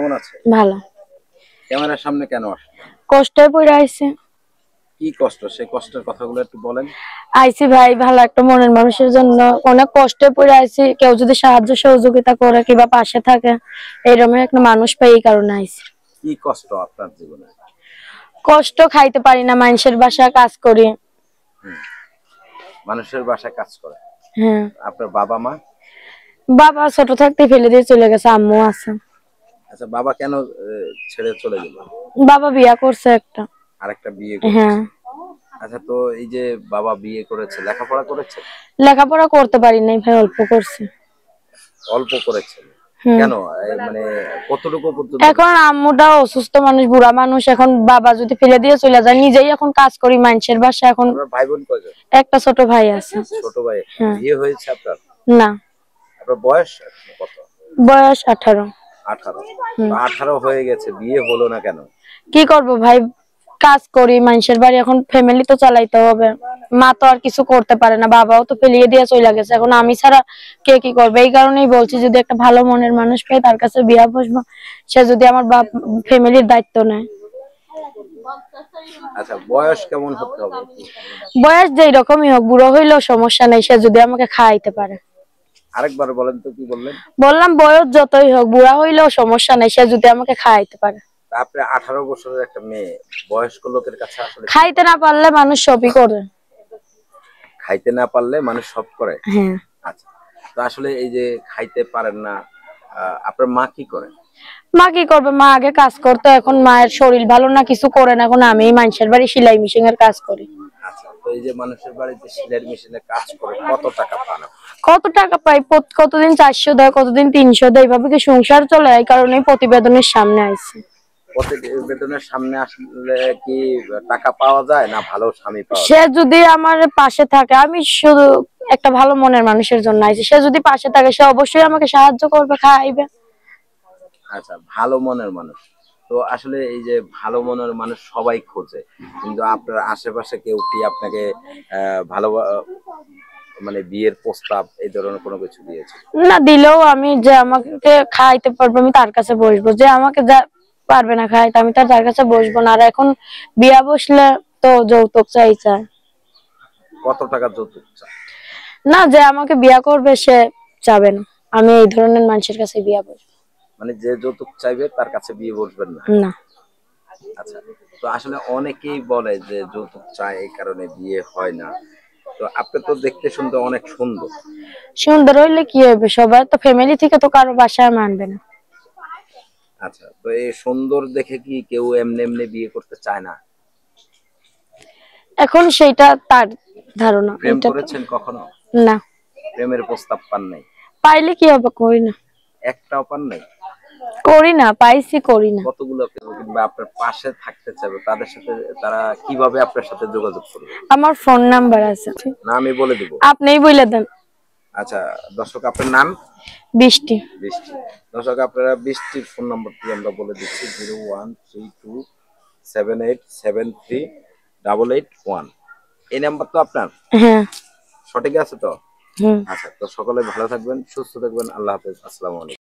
কেমন আছে? ভালো। ক্যামেরার সামনে কেন আসলেন? কষ্টে পড়ে আইছি। কি কষ্ট? সেই কষ্টের কথাগুলো একটু বলেন। আইছি ভাই ভালো একটা মনের মানুষের জন্য অনেক কষ্টে পড়ে আইছি। কেউ যদি সাহায্য সহযোগিতা করে কিংবা পাশে থাকে এরকম একটা মানুষ পাই এই কারণে আইছি। কি কষ্ট আপনার জীবনে? কষ্ট খাইতে পারি না, মানুষের বাসায় কাজ করি। মানুষের বাসায় কাজ করে। হ্যাঁ। আপনার বাবা মা? বাবা ছোট থাকতে ফেলে দিয়ে চলে গেছে, আম্মু আছে। আচ্ছা, বাবা কেন ছেড়ে চলে গেল? বাবা বিয়া করছে একটা। আরেকটা বিয়ে করেছে? হ্যাঁ। আচ্ছা, তো এই যে বাবা বিয়ে করেছে, লেখাপড়া করেছে? লেখাপড়া করতে পারি নাই ভাই, অল্প করছে। অল্প করেছে? হুম। কেন? মানে কতটুকু পর্যন্ত? এখন আম্মুটা অসুস্থ মানুষ, বুড়া মানুষ, এখন বাবা যদি ফেলে দিয়ে চলে যায়, নিজেই এখন কাজ করি মানুষের বাসায়। এখন আপনার ভাই বোন কয়জন? একটা ছোট ভাই আছে। ছোট ভাই? হ্যাঁ। বিয়ে হয়েছে আপনার? না। আপনার বয়স কত? বয়স 18। 18? 18 হয়ে গেছে, বিয়ে হলো না কেন? কি করব ভাই, কাজ করি মানুষের বাড়ি, এখন ফ্যামিলি তো চালাইতে হবে। মা তো আর কিছু করতে পারে না, বাবাও তো ফেলিয়ে দিয়ে চলে গেছে, এখন আমি ছাড়া কে কি করবে। এই কারণেই বলছি যদি একটা ভালো মনের মানুষ পাই তার কাছে বিয়া বসবো, সে যদি আমার বাপ ফ্যামিলির দায়িত্ব নেয়। আচ্ছা, বয়স কেমন হতে হবে? বয়স যেই রকমই হোক, বুড়ো হইলেও সমস্যা নেই, সে যদি আমাকে খাওয়াইতে পারে। আরেকবার বলেন তো, কি বললেন? বললাম বয়স যতই হোক, বুড়া হইলেও সমস্যা নেই, সে যদি আমাকে খাওয়াইতে পারে। আপনি 18 বছরের একটা মেয়ে বয়স্ক লোকের কাছে আসলে খাইতে না পারলে মানুষ সবই করে। খাইতে না পারলে মানুষ সব করে? হ্যাঁ। আচ্ছা, তো আসলে এই যে খাইতে পারেন না, আপনার মা কি করে? মা কি করবে, মা আগে কাজ করতো, এখন মায়ের শরীর ভালো না, কিছু করে না, এখন আমি মানুষের বাড়ি সেলাই মেশিন এর কাজ করি। আচ্ছা, তো এই যে মানুষের বাড়িতে সেলাই মেশিনে কাজ করে কত টাকা পান? কত টাকা পাই, কতদিন 400 দেয়, কতদিন 300 দেয়, এইভাবে কি সংসার চলে? এই কারণেই প্রতিবেদনের সামনে আইছি। প্রতিবেদনের সামনে আসলে কি টাকা পাওয়া যায় না ভালো স্বামী পাওয়া যায়? সে যদি আমার পাশে থাকে, আমি শুধু একটা ভালো মনের মানুষের জন্য আইছি, সে যদি পাশে থাকে সে অবশ্যই আমাকে সাহায্য করবে, খাইবে। আচ্ছা, ভালো মনের মানুষ তো আসলে এই যে ভালো মনের মানুষ সবাই খোঁজে, কিন্তু আপনার আশেপাশে কেউ কি আপনাকে ভালো মানে বিয়ের প্রস্তাব এই ধরনের কোনো কিছু দিয়েছে? না দিলেও আমি যে আমাকে খাইতে পারবে আমি তার কাছে বসবো, যে আমাকে যা পারবে না খাইতে আমি তার কাছে বসবো না। আর এখন বিয়া বসলে তো যৌতুক চাই। কত টাকা যৌতুক চায়? না, যে আমাকে বিয়া করবে সে চাবে না, আমি এই ধরনের মানুষের কাছে বিয়া বসবো। মানে যে যৌতুক চাইবে তার কাছে বিয়ে বসবেন না? না। আচ্ছা, তো আসলে অনেকেই বলে যে যৌতুক চায় এই কারণে বিয়ে হয় না, তো আপনি তো দেখতে শুনতে অনেক সুন্দর। সুন্দর হইলে কি হবে, সবাই তো ফ্যামিলি থেকে তো কারো বাসায় মানবে না। আচ্ছা, তো এই সুন্দর দেখে কি কেউ এমনি এমনি বিয়ে করতে চায় না? এখন সেইটা তার ধারণা। প্রেম করেছেন কখনো? না। প্রেমের প্রস্তাব পান নাই? পাইলে কি হবে, করি না। একটাও পান নাই? করি না, পাইছি, করি না। কতগুলো কিংবা আপনার পাশে থাকতে চাইবে তাদের সাথে, তারা কিভাবে আপনার সাথে যোগাযোগ করবে? আমার ফোন নাম্বার আছে, না, আমি বলে দিব। আপনিই বলে দেন। আচ্ছা দর্শক, আপনার নাম? বৃষ্টি। বৃষ্টি। দর্শক, আপনারা বৃষ্টির ফোন নাম্বারটি আমরা বলে দিচ্ছি, 013278738881। এই নাম্বার তো আপনার? হ্যাঁ। সঠিক আছে তো? আচ্ছা, তো সকলে ভালো থাকবেন, সুস্থ থাকবেন। আল্লাহ হাফেজ। আসসালামু আলাইকুম।